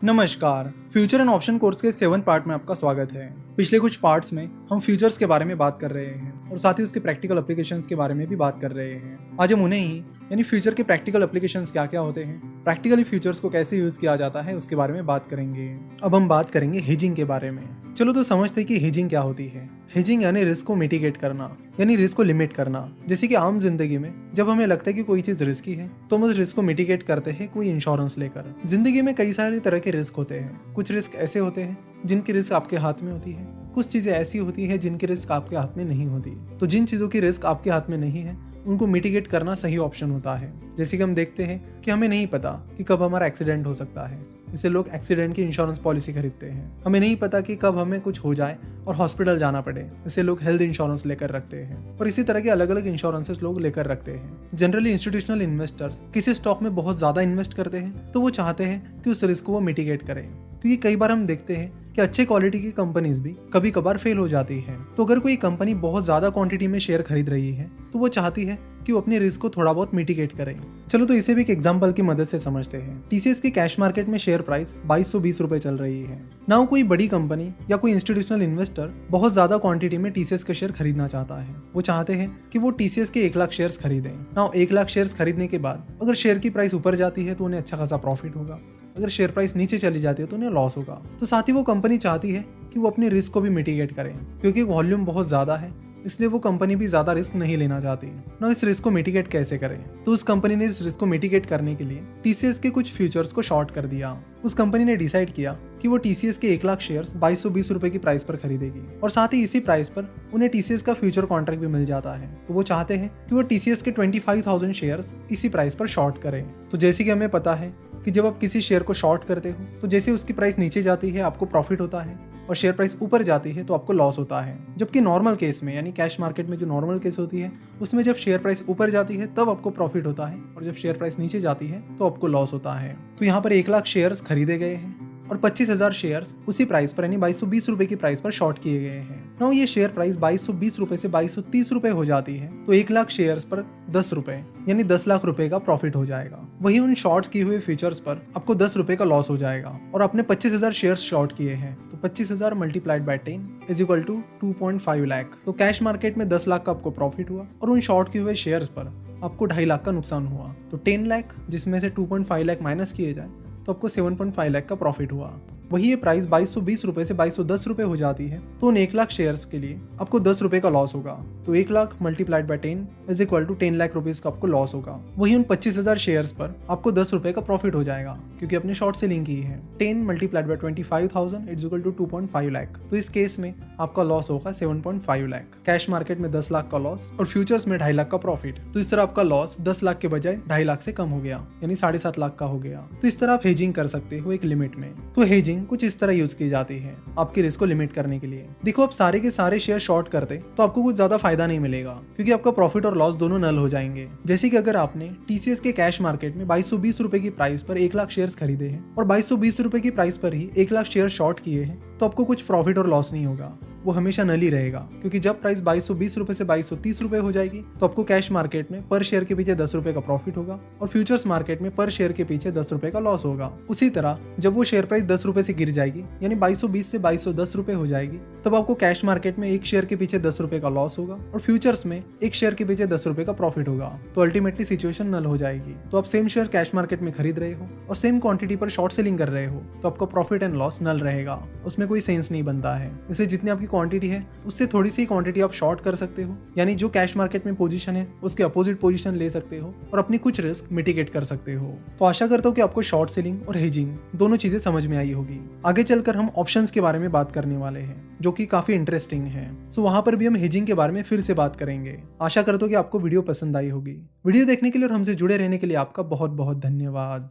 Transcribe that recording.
नमस्कार, future and option course के 7th part में आपका स्वागत है। पिछले कुछ पार्ट्स में हम फ्यूचर्स के बारे में बात कर रहे हैं और साथ ही उसके प्रैक्टिकल एप्लीकेशंस के बारे में भी बात कर रहे हैं। आज हम उन्हें ही यानी फ्यूचर के प्रैक्टिकल एप्लीकेशंस क्या क्या होते हैं, प्रैक्टिकली फ्यूचर्स को कैसे यूज किया जाता है उसके बारे में बात करेंगे। अब हम बात करेंगे हेजिंग के बारे में। चलो तो समझते हैं कि हेजिंग क्या होती है। हेजिंग यानी रिस्क को मिटिगेट करना, यानी रिस्क को लिमिट करना। जैसे कि आम जिंदगी में जब हमें लगता है कि कोई चीज रिस्की है तो हम उस रिस्क को मिटिगेट करते हैं कोई इंश्योरेंस लेकर। जिंदगी में कई सारे तरह के रिस्क होते हैं। कुछ रिस्क ऐसे होते हैं जिनकी रिस्क आपके हाथ में होती है, कुछ चीजें ऐसी होती है जिनकी रिस्क आपके हाथ में नहीं होती। तो जिन चीजों की रिस्क आपके हाथ में नहीं है उनको मिटिगेट करना सही ऑप्शन होता है। जैसे कि हम देखते हैं कि हमें नहीं पता कि कब हमारा एक्सीडेंट हो सकता है, इससे लोग एक्सीडेंट की इंश्योरेंस पॉलिसी खरीदते हैं। हमें नहीं पता कि कब हमें कुछ हो जाए और हॉस्पिटल जाना पड़े, इससे लोग हेल्थ इंश्योरेंस लेकर रखते हैं। और इसी तरह के अलग अलग इंश्योरेंसेस लोग लेकर रखते हैं। जनरली इंस्टीट्यूशनल इन्वेस्टर्स किसी स्टॉक में बहुत ज्यादा इन्वेस्ट करते हैं तो वो चाहते हैं कि उस रिस्क को वो मिटिगेट करें, क्योंकि कई बार हम देखते हैं कि अच्छे क्वालिटी की कंपनीज भी कभी कभार फेल हो जाती है। तो अगर कोई कंपनी बहुत ज्यादा क्वांटिटी में शेयर खरीद रही है तो वो चाहती है कि वो अपने रिस्क को थोड़ा बहुत मिटिगेट करें। चलो तो इसे भी एक एग्जांपल की मदद से समझते हैं। टीसीएस की कैश मार्केट में शेयर प्राइस 2220 रुपए चल रही है। नाउ कोई बड़ी कंपनी या कोई इंस्टीट्यूशनल इन्वेस्टर बहुत ज्यादा क्वांटिटी में टीसीएस के शेयर खरीदना चाहता है। वो चाहते हैं कि वो टीसीएस के 1 लाख शेयर्स खरीदें। नाउ 1 लाख शेयर्स खरीदने के बाद अगर शेयर की प्राइस ऊपर जाती है तो उन्हें अच्छा खासा प्रॉफिट होगा, अगर शेयर प्राइस नीचे चली जाती है तो उन्हें लॉस होगा। तो साथ ही वो कंपनी चाहती है कि वो अपने रिस्क को भी मिटिगेट करें, क्योंकि वॉल्यूम बहुत ज्यादा है इसलिए वो कंपनी भी ज्यादा रिस्क नहीं लेना चाहती। ना इस रिस्क को मिटिगेट कैसे करें, तो उस कंपनी ने इस रिस्क को मिटिगेट करने के लिए टीसीएस के कुछ फ्यूचर्स को शॉर्ट कर दिया। उस कंपनी ने डिसाइड किया कि वो टीसीएस के 1 लाख शेयर्स 2220 रुपए की प्राइस पर खरीदेगी और साथ ही इसी प्राइस पर उन्हें टीसीएस का फ्यूचर कॉन्ट्रैक्ट भी मिल जाता है। तो वो चाहते हैं कि वो टीसीएस के 25,000 शेयर्स इसी प्राइस पर शॉर्ट करें। तो जैसे कि हमें पता है कि जब आप किसी शेयर को शॉर्ट करते हो तो जैसे उसकी प्राइस नीचे जाती है आपको प्रॉफिट होता है और शेयर प्राइस ऊपर जाती है तो आपको लॉस होता है। जबकि नॉर्मल केस में यानी कैश मार्केट में जो नॉर्मल केस होती है उसमें जब शेयर प्राइस ऊपर जाती है तब आपको प्रॉफिट होता है और जब शेयर प्राइस नीचे जाती है तो आपको लॉस होता है। तो यहाँ पर 1 लाख शेयर्स खरीदे गए हैं और 25,000 शेयर्स उसी प्राइस पर यानी 2220 रुपए की प्राइस पर शॉर्ट किए गए हैं। नाउ ये शेयर प्राइस 2220 रुपए से 2230 रुपए हो जाती है तो 1 लाख शेयर्स पर 10 रुपए यानी 10 लाख रुपए का प्रॉफिट हो जाएगा। वही उन शॉर्ट किए हुए फ्यूचर्स पर आपको 10 रुपए का लॉस हो जाएगा। और आपने 25,000 शेयर्स शॉर्ट किए हैं तो 25,000 multiplied by 10 is equal to 2.5 lakh. तो कैश मार्केट में 10 लाख का आपको प्रॉफिट हुआ और उन शॉर्ट किए हुए शेयर्स पर आपको 2.5 लाख का नुकसान हुआ। तो 10 लाख जिसमें से 2.5 लाख माइनस किए जाए तो आपको 7.5 लाख का प्रॉफिट हुआ। वही ये प्राइस 2220 रुपए से 2210 रुपए हो जाती है तो उन 1 लाख शेयर्स के लिए आपको 10 रुपए का लॉस होगा। तो 1 lakh multiplied by 10 is equal to 10 lakh rupees का आपको लॉस होगा। वही उन 25,000 शेयर्स पर आपको 10 रुपए का प्रॉफिट हो जाएगा क्योंकि आपने शॉर्ट सेलिंग की है। 10 multiplied by 25,000 is equal to 2.5 lakh. तो इस केस में आपका लॉस होगा 7.5 लाख। कैश मार्केट में 10 लाख का लॉस और फ्यूचर्स में 2.5 लाख का प्रॉफिट। तो इस तरह आपका लॉस 10 लाख के बजाय 2.5 लाख से कम हो गया यानी 7.5 लाख का हो गया। तो इस तरह आप हेजिंग कर सकते हो एक लिमिट में। तो हेजिंग कुछ इस तरह यूज की जाती है आपके रिस्क को लिमिट करने के लिए। देखो आप सारे के सारे शेयर शॉर्ट करते तो आपको कुछ ज्यादा फायदा नहीं मिलेगा क्योंकि आपका प्रॉफिट और लॉस दोनों नल हो जाएंगे। जैसे कि अगर आपने टीसीएस के कैश मार्केट में 2220 रुपए की प्राइस पर 1 लाख शेयर्स खरीदे हैं और 2220 रुपए की प्राइस पर ही 1 लाख शेयर शॉर्ट किए हैं तो आपको कुछ प्रॉफिट और लॉस नहीं होगा, वो हमेशा नल ही रहेगा। क्योंकि जब प्राइस 2220 रुपए से 2230 रुपए हो जाएगी तो आपको कैश मार्केट में पर शेयर के पीछे 10 रुपए का प्रॉफिट होगा और फ्यूचर्स मार्केट में पर शेयर के पीछे 10 रुपए का लॉस होगा। उसी तरह जब वो शेयर प्राइस 10 रुपए से गिर जाएगी यानी 2220 से 2210 रुपए हो जाएगी तब आपको कैश मार्केट में एक शेयर के पीछे 10 रुपए का लॉस होगा और फ्यूचर्स में एक शेयर के पीछे 10 रुपए का प्रॉफिट होगा। तो अल्टीमेटली सिचुएशन नल हो जाएगी। तो आप सेम शेयर कैश मार्केट में खरीद रहे हो और सेम क्वांटिटी पर शॉर्ट सेलिंग कर रहे हो तो आपका प्रॉफिट एंड लॉस नल रहेगा, उसमें कोई सेंस नहीं बनता है। इससे जितनी आपकी क्वांटिटी है उससे थोड़ी सी क्वांटिटी आप शॉर्ट कर सकते हो यानी जो कैश मार्केट में पोजीशन है उसके अपोजिट पोजीशन ले सकते हो और अपनी कुछ रिस्क मिटिगेट कर सकते हो। तो आशा करता हूँ कि आपको शॉर्ट सेलिंग और हेजिंग दोनों चीजें समझ में आई होगी। आगे चलकर हम ऑप्शंस के बारे में बात करने वाले हैं जो कि काफी इंटरेस्टिंग है। सो वहां पर भी हम हेजिंग के बारे में फिर से बात करेंगे। आशा करता हूँ कि आपको वीडियो पसंद आई होगी। वीडियो देखने के लिए और हमसे जुड़े रहने के लिए आपका बहुत बहुत धन्यवाद।